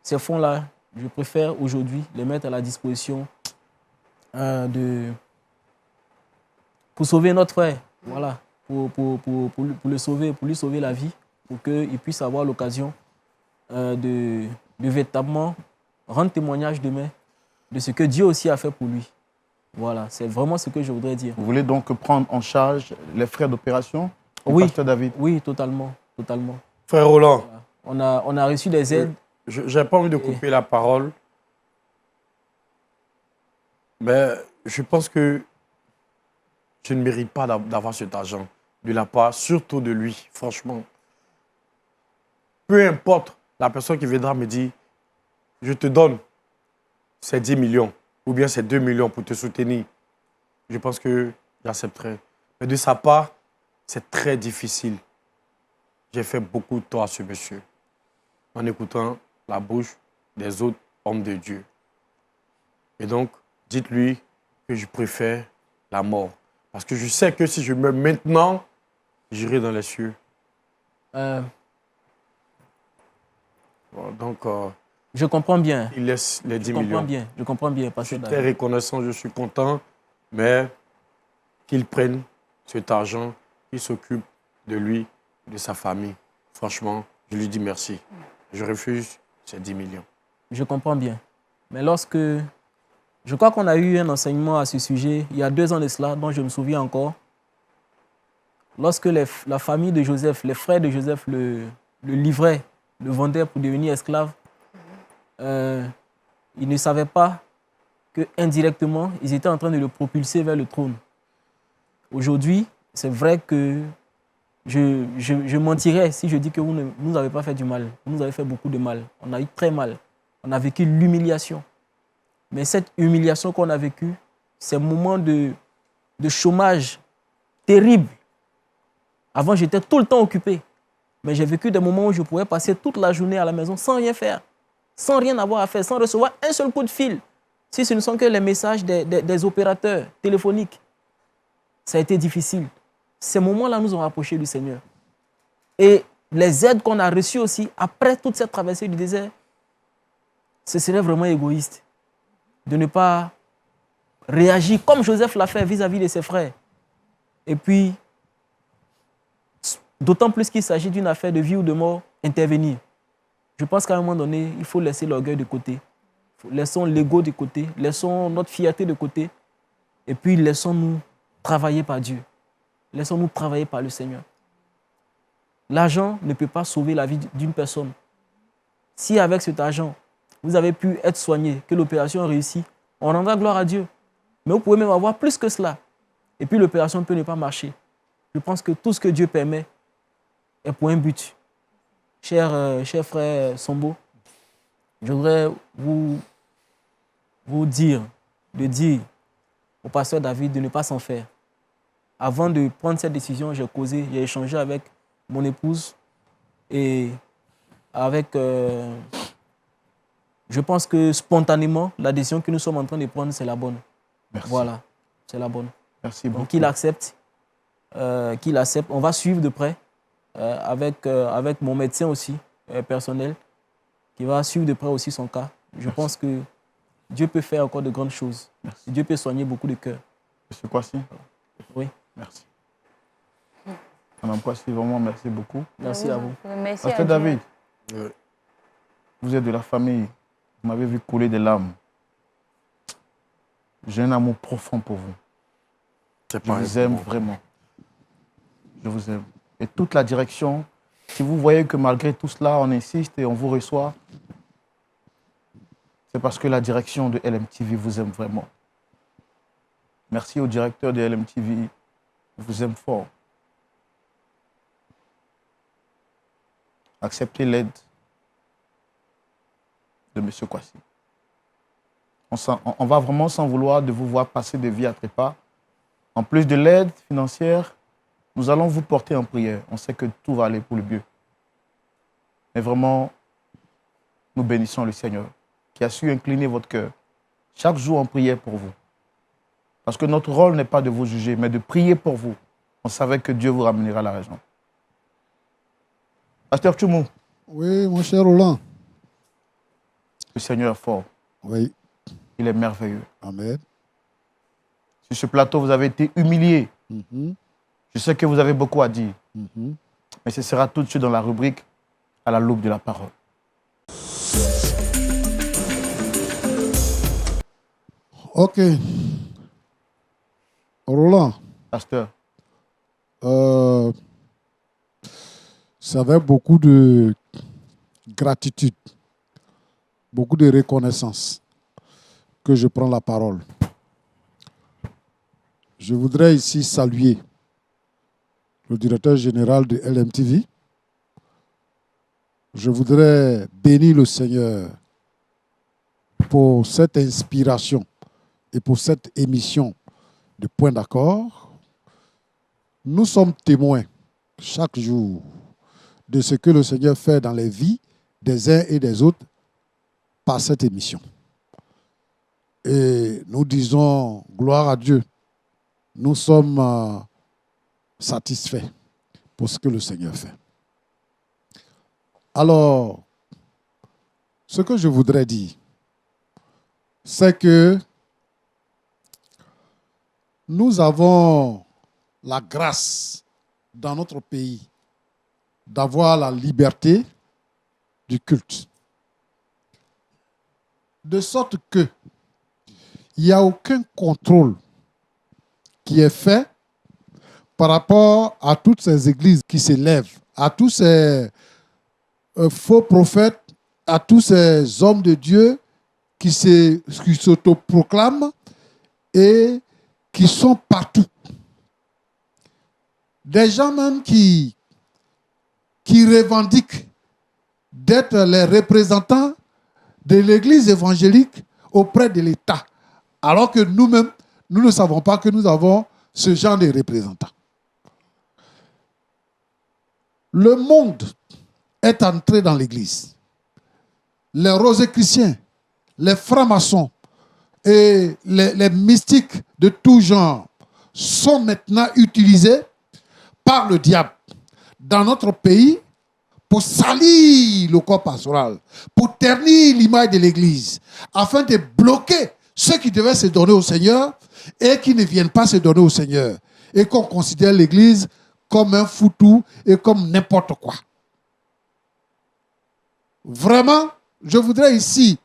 Ces fonds-là, je préfère aujourd'hui les mettre à la disposition pour sauver notre frère. Voilà, pour le sauver, pour lui sauver la vie, pour qu'il puisse avoir l'occasion de véritablement rendre témoignage demain de ce que Dieu aussi a fait pour lui. Voilà, c'est vraiment ce que je voudrais dire. Vous voulez donc prendre en charge les frais d'opération? Oui, Pasteur David. Oui, totalement. Frère Roland, voilà. On a reçu des aides. Je n'ai pas envie de couper la parole, mais je pense que je ne mérite pas d'avoir cet argent de la part, surtout de lui, franchement. Peu importe la personne qui viendra me dire, je te donne ces 10 millions ou bien ces 2 millions pour te soutenir, je pense que j'accepterai. Mais de sa part, c'est très difficile. J'ai fait beaucoup de tort à ce monsieur en écoutant la bouche des autres hommes de Dieu. Et donc, dites-lui que je préfère la mort. Parce que je sais que si je meurs maintenant, j'irai dans les cieux. Bon, donc, je comprends bien. Il laisse les 10 millions. Je comprends bien. Je suis très reconnaissant, je suis content, mais qu'il prenne cet argent, qu'il s'occupe de lui, de sa famille. Franchement, je lui dis merci. Je refuse ces 10 millions. Je comprends bien. Mais je crois qu'on a eu un enseignement à ce sujet il y a 2 ans de cela, dont je me souviens encore. Lorsque la famille de Joseph, les frères de Joseph le livraient le vendaient pour devenir esclaves, ils ne savaient pas que indirectement, ils étaient en train de le propulser vers le trône. Aujourd'hui, c'est vrai que je mentirais si je dis que vous ne nous avez pas fait du mal. Vous nous avez fait beaucoup de mal. On a eu très mal. On a vécu l'humiliation. Mais cette humiliation qu'on a vécue, ces moments de chômage terrible. Avant, j'étais tout le temps occupé. Mais j'ai vécu des moments où je pouvais passer toute la journée à la maison sans rien faire, sans rien avoir à faire, sans recevoir un seul coup de fil. Si ce ne sont que les messages des opérateurs téléphoniques, ça a été difficile. Ces moments-là nous ont rapprochés du Seigneur. Et les aides qu'on a reçues aussi, après toute cette traversée du désert, ce serait vraiment égoïste de ne pas réagir comme Joseph l'a fait vis-à-vis de ses frères. Et puis, d'autant plus qu'il s'agit d'une affaire de vie ou de mort, intervenir. Je pense qu'à un moment donné, il faut laisser l'orgueil de côté. Laissons l'ego de côté, laissons notre fierté de côté, et puis laissons-nous travailler par Dieu. Laissons-nous travailler par le Seigneur. L'argent ne peut pas sauver la vie d'une personne. Si avec cet argent, vous avez pu être soigné, que l'opération réussit, on rendra gloire à Dieu. Mais vous pouvez même avoir plus que cela. Et puis l'opération peut ne pas marcher. Je pense que tout ce que Dieu permet est pour un but. Cher frère Sombo, je voudrais vous dire au pasteur David de ne pas s'en faire. Avant de prendre cette décision, j'ai causé, j'ai échangé avec mon épouse et avec... je pense que spontanément, la décision que nous sommes en train de prendre, c'est la bonne. Merci. Voilà, c'est la bonne. Merci beaucoup. Donc qu'il accepte. On va suivre de près avec mon médecin aussi, personnel, qui va suivre de près aussi son cas. Je pense que Dieu peut faire encore de grandes choses. Merci. Dieu peut soigner beaucoup de cœurs. Monsieur Kwasi. Oui. Merci. Madame Kwasi, vraiment, merci beaucoup. Merci à vous. Merci Pasteur à Dieu. David, vous êtes de la famille. Vous m'avez vu couler des larmes. J'ai un amour profond pour vous. Je vous aime vraiment. Je vous aime. Et toute la direction, si vous voyez que malgré tout cela, on insiste et on vous reçoit, c'est parce que la direction de LMTV vous aime vraiment. Merci au directeur de LMTV. Il vous aime fort. Acceptez l'aide de M. Kwasi. On va vraiment s'en vouloir de vous voir passer de vie à trépas. En plus de l'aide financière, nous allons vous porter en prière. On sait que tout va aller pour le mieux. Mais vraiment, nous bénissons le Seigneur qui a su incliner votre cœur chaque jour en prière pour vous. Parce que notre rôle n'est pas de vous juger, mais de prier pour vous. On savait que Dieu vous ramènera la raison. Pasteur Tchoumou. Oui, mon cher Roland. Le Seigneur est fort. Oui. Il est merveilleux. Amen. Sur ce plateau, vous avez été humilié. Je sais que vous avez beaucoup à dire. Mais ce sera tout de suite dans la rubrique à la loupe de la parole. Ok. Roland. Pasteur. C'est avec beaucoup de gratitude, beaucoup de reconnaissance que je prends la parole. Je voudrais ici saluer le directeur général de LMTV. Je voudrais bénir le Seigneur pour cette inspiration et pour cette émission de Point d'accord. Nous sommes témoins chaque jour de ce que le Seigneur fait dans les vies des uns et des autres par cette émission. Et nous disons gloire à Dieu. Nous sommes satisfaits pour ce que le Seigneur fait. Alors, ce que je voudrais dire, c'est que nous avons la grâce dans notre pays d'avoir la liberté du culte. De sorte que il n'y a aucun contrôle qui est fait par rapport à toutes ces églises qui s'élèvent, à tous ces faux prophètes, à tous ces hommes de Dieu qui s'autoproclament et qui sont partout. Des gens même qui revendiquent d'être les représentants de l'Église évangélique auprès de l'État, alors que nous-mêmes, nous ne savons pas que nous avons ce genre de représentants. Le monde est entré dans l'Église. Les rosicruciens, les francs-maçons et les mystiques de tout genre sont maintenant utilisés par le diable dans notre pays pour salir le corps pastoral, pour ternir l'image de l'Église, afin de bloquer ceux qui devaient se donner au Seigneur et qui ne viennent pas se donner au Seigneur, et qu'on considère l'Église comme un foutou et comme n'importe quoi. Vraiment, je voudrais ici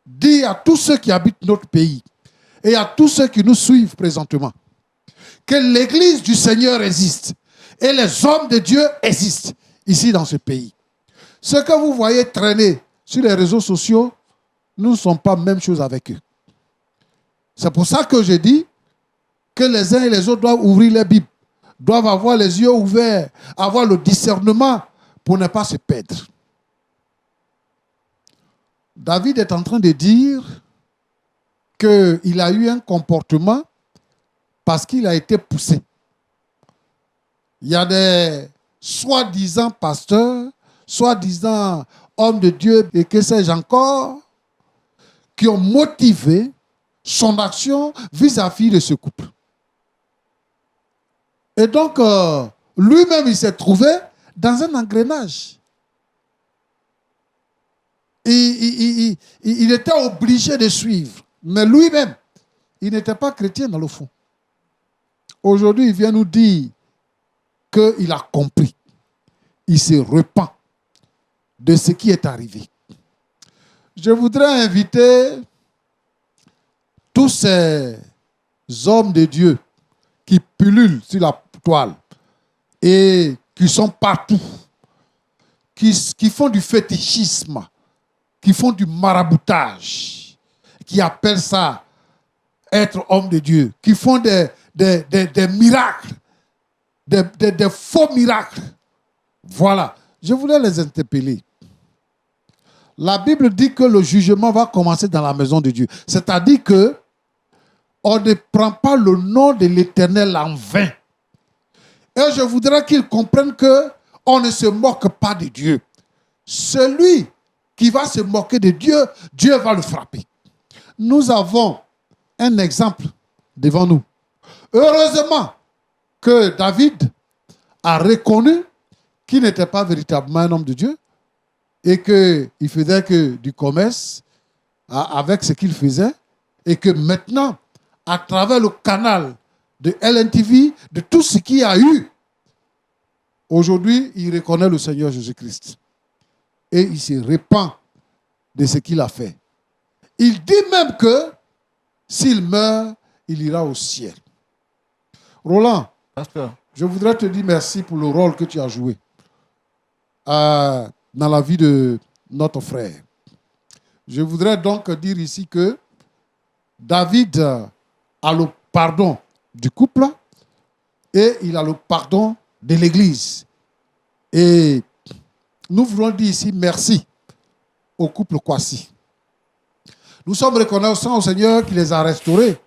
dire à tous ceux qui habitent notre pays et à tous ceux qui nous suivent présentement que l'Église du Seigneur existe et les hommes de Dieu existent ici dans ce pays. Ce que vous voyez traîner sur les réseaux sociaux, nous ne sommes pas la même chose avec eux. C'est pour ça que je dis que les uns et les autres doivent ouvrir les Bibles, doivent avoir les yeux ouverts, avoir le discernement pour ne pas se perdre. David est en train de dire qu'il a eu un comportement parce qu'il a été poussé. Il y a des soi-disant pasteurs, soi-disant hommes de Dieu et que sais-je encore, qui ont motivé son action vis-à-vis de ce couple. Et donc, lui-même, il s'est trouvé dans un engrenage. Il était obligé de suivre. Mais lui-même, il n'était pas chrétien dans le fond. Aujourd'hui, il vient nous dire qu'il a compris. Il se repent de ce qui est arrivé. Je voudrais inviter tous ces hommes de Dieu qui pullulent sur la toile et qui sont partout, qui font du fétichisme, qui font du maraboutage, qui appellent ça être homme de Dieu, qui font des miracles, des faux miracles. Voilà, je voulais les interpeller. La Bible dit que le jugement va commencer dans la maison de Dieu. C'est-à-dire que on ne prend pas le nom de l'Éternel en vain. Et je voudrais qu'ils comprennent qu'on ne se moque pas de Dieu. Celui qui va se moquer de Dieu, Dieu va le frapper. Nous avons un exemple devant nous. Heureusement que David a reconnu qu'il n'était pas véritablement un homme de Dieu et qu'il faisait que du commerce avec ce qu'il faisait et que maintenant, à travers le canal de LNTV, de tout ce qu'il y a eu, aujourd'hui, il reconnaît le Seigneur Jésus-Christ. Et il se repent de ce qu'il a fait. Il dit même que s'il meurt, il ira au ciel. Roland, Pasteur, je voudrais te dire merci pour le rôle que tu as joué dans la vie de notre frère. Je voudrais donc dire ici que David a le pardon du couple et il a le pardon de l'Église. Et nous voulons dire ici merci au couple Kwasi. Nous sommes reconnaissants au Seigneur qui les a restaurés.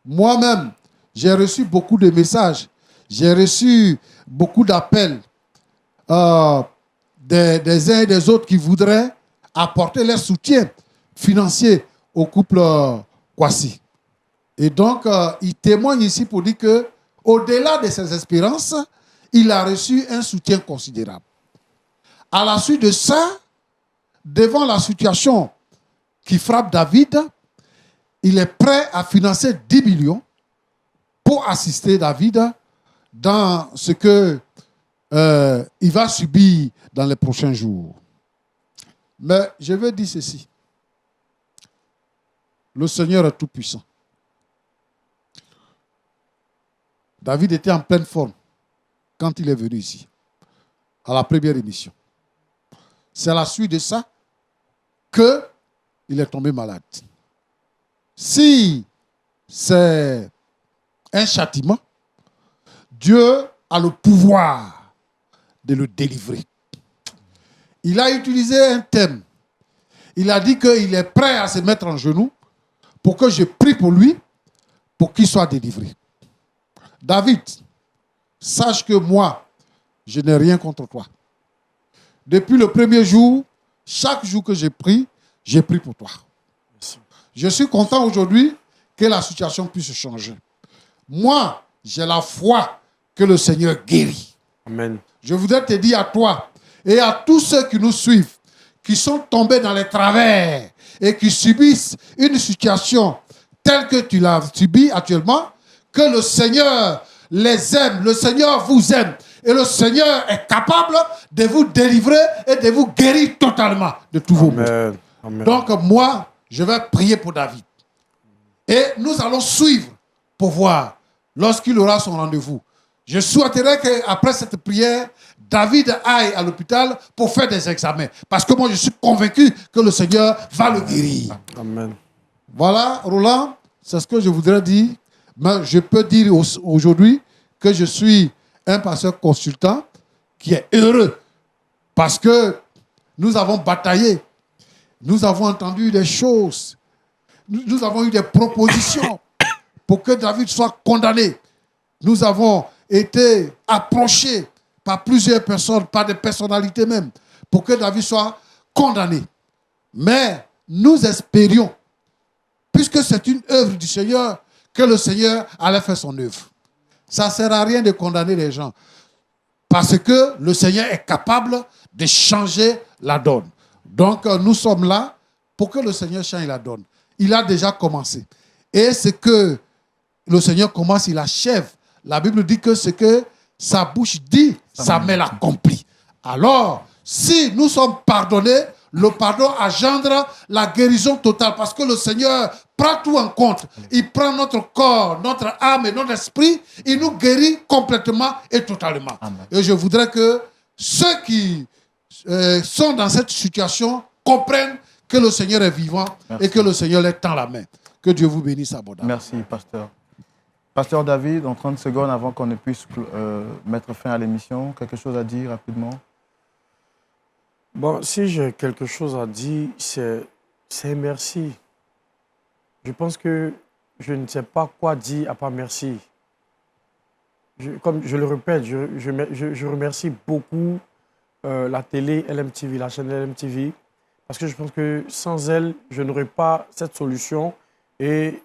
Moi-même, j'ai reçu beaucoup de messages. J'ai reçu beaucoup d'appels des uns et des autres qui voudraient apporter leur soutien financier au couple Kwasi. Et donc, il témoigne ici pour dire que, au-delà de ses espérances, il a reçu un soutien considérable. À la suite de ça, devant la situation qui frappe David, il est prêt à financer 10 millions pour assister David dans ce que il va subir dans les prochains jours. Mais je veux dire ceci. Le Seigneur est tout-puissant. David était en pleine forme quand il est venu ici, à la première émission. c'est à la suite de ça qu'il est tombé malade. Si c'est un châtiment, Dieu a le pouvoir de le délivrer. Il a utilisé un thème. Il a dit qu'il est prêt à se mettre en genoux pour que je prie pour lui, pour qu'il soit délivré. David, sache que moi, je n'ai rien contre toi. Depuis le premier jour, chaque jour que j'ai pris pour toi. Je suis content aujourd'hui que la situation puisse changer. Moi, j'ai la foi que le Seigneur guérit. Amen. Je voudrais te dire à toi et à tous ceux qui nous suivent, qui sont tombés dans les travers et qui subissent une situation telle que tu l'as subie actuellement, que le Seigneur les aime, le Seigneur vous aime et le Seigneur est capable de vous délivrer et de vous guérir totalement de tous vos maux. Donc moi, je vais prier pour David. Et nous allons suivre pour voir lorsqu'il aura son rendez-vous. Je souhaiterais qu'après cette prière, David aille à l'hôpital pour faire des examens. Parce que moi, je suis convaincu que le Seigneur va le guérir. Amen. Voilà, Roland, c'est ce que je voudrais dire. Mais je peux dire aujourd'hui que je suis un pasteur consultant qui est heureux. Parce que nous avons bataillé. Nous avons entendu des choses. Nous avons eu des propositions pour que David soit condamné. Nous avons été approchés par plusieurs personnes, par des personnalités même, pour que David soit condamné. Mais nous espérions, puisque c'est une œuvre du Seigneur, que le Seigneur allait faire son œuvre. Ça ne sert à rien de condamner les gens, parce que le Seigneur est capable de changer la donne. Donc nous sommes là pour que le Seigneur change la donne. Il a déjà commencé. Et ce que le Seigneur commence, il achève. La Bible dit que ce que sa bouche dit, sa main l'accomplit. Alors, si nous sommes pardonnés, le pardon engendre la guérison totale parce que le Seigneur prend tout en compte. Il prend notre corps, notre âme et notre esprit. Il nous guérit complètement et totalement. Amen. Et je voudrais que ceux qui sont dans cette situation comprennent que le Seigneur est vivant. Merci. Et que le Seigneur leur tend la main. Que Dieu vous bénisse abondamment. Merci, pasteur. Pasteur David, en 30 secondes avant qu'on ne puisse mettre fin à l'émission, quelque chose à dire rapidement? Bon, si j'ai quelque chose à dire, c'est merci. Je pense que je ne sais pas quoi dire à part merci. Comme je le répète, je remercie beaucoup la télé LMTV, la chaîne LMTV, parce que je pense que sans elle, je n'aurais pas cette solution et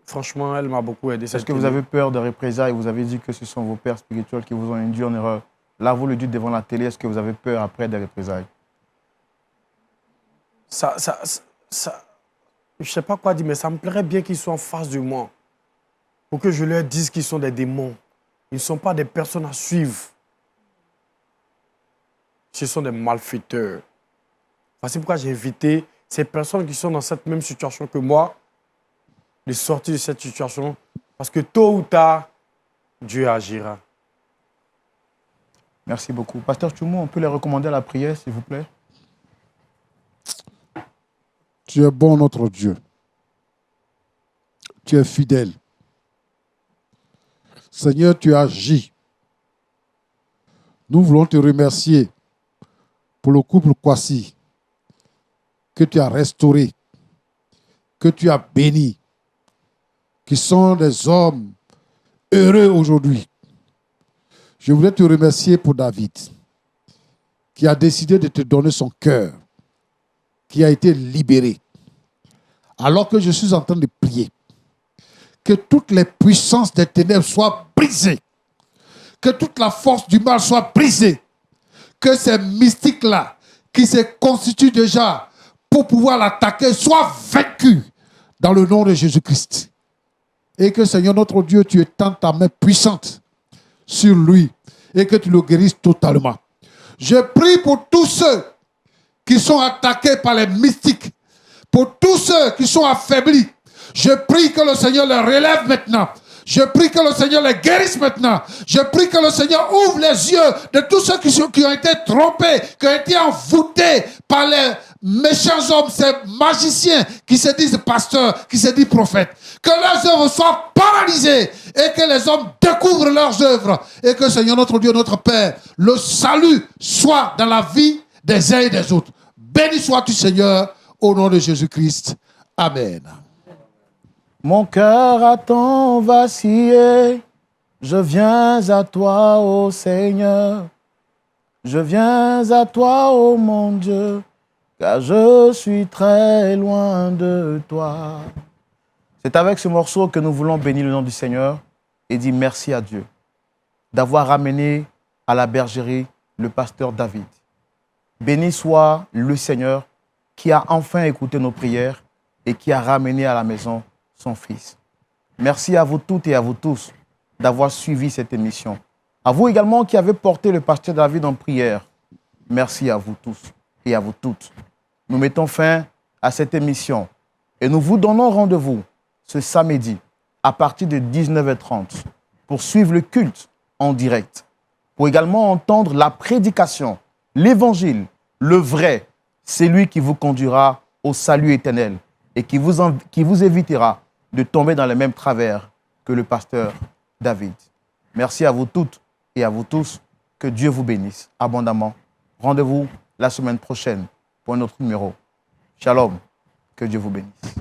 franchement, elle m'a beaucoup aidé. Est-ce que vous avez peur de représailles? Vous avez dit que ce sont vos pères spirituels qui vous ont induit en erreur. Là, vous le dites devant la télé, est-ce que vous avez peur après des représailles? Je ne sais pas quoi dire, mais ça me plairait bien qu'ils soient en face de moi pour que je leur dise qu'ils sont des démons. Ils ne sont pas des personnes à suivre. Ce sont des malfaiteurs. C'est pourquoi j'ai invité ces personnes qui sont dans cette même situation que moi de sortir de cette situation parce que tôt ou tard, Dieu agira. Merci beaucoup. Pasteur Tchoumou, on peut les recommander à la prière, s'il vous plaît? Tu es bon, notre Dieu. Tu es fidèle. Seigneur, tu agis. Nous voulons te remercier pour le couple Kwasi que tu as restauré, que tu as béni, qui sont des hommes heureux aujourd'hui. Je voulais te remercier pour David, qui a décidé de te donner son cœur, qui a été libéré. Alors que je suis en train de prier, que toutes les puissances des ténèbres soient brisées, que toute la force du mal soit brisée, que ces mystiques-là, qui se constituent déjà pour pouvoir l'attaquer, soient vaincus dans le nom de Jésus-Christ. Et que, Seigneur notre Dieu, tu étends ta main puissante sur lui et que tu le guérisses totalement. Je prie pour tous ceux qui sont attaqués par les mystiques, pour tous ceux qui sont affaiblis. Je prie que le Seigneur les relève maintenant. Je prie que le Seigneur les guérisse maintenant. Je prie que le Seigneur ouvre les yeux de tous ceux qui ont été trompés, qui ont été envoûtés par les méchants hommes, ces magiciens qui se disent pasteurs, qui se disent prophètes. Que leurs œuvres soient paralysées et que les hommes découvrent leurs œuvres. Et que Seigneur notre Dieu, notre Père, le salut soit dans la vie des uns et des autres. Béni sois-tu Seigneur, au nom de Jésus-Christ. Amen. Mon cœur a tant vacillé, je viens à toi, ô Seigneur. Je viens à toi, ô mon Dieu, car je suis très loin de toi. C'est avec ce morceau que nous voulons bénir le nom du Seigneur et dire merci à Dieu d'avoir ramené à la bergerie le pasteur David. Béni soit le Seigneur qui a enfin écouté nos prières et qui a ramené à la maison son fils. Merci à vous toutes et à vous tous d'avoir suivi cette émission. À vous également qui avez porté le pasteur David en prière. Merci à vous tous et à vous toutes. Nous mettons fin à cette émission et nous vous donnons rendez-vous ce samedi à partir de 19h30 pour suivre le culte en direct, pour également entendre la prédication, l'évangile, le vrai, c'est lui qui vous conduira au salut éternel et qui vous évitera de tomber dans les mêmes travers que le pasteur David. Merci à vous toutes et à vous tous. Que Dieu vous bénisse abondamment. Rendez-vous la semaine prochaine pour un autre numéro. Shalom. Que Dieu vous bénisse.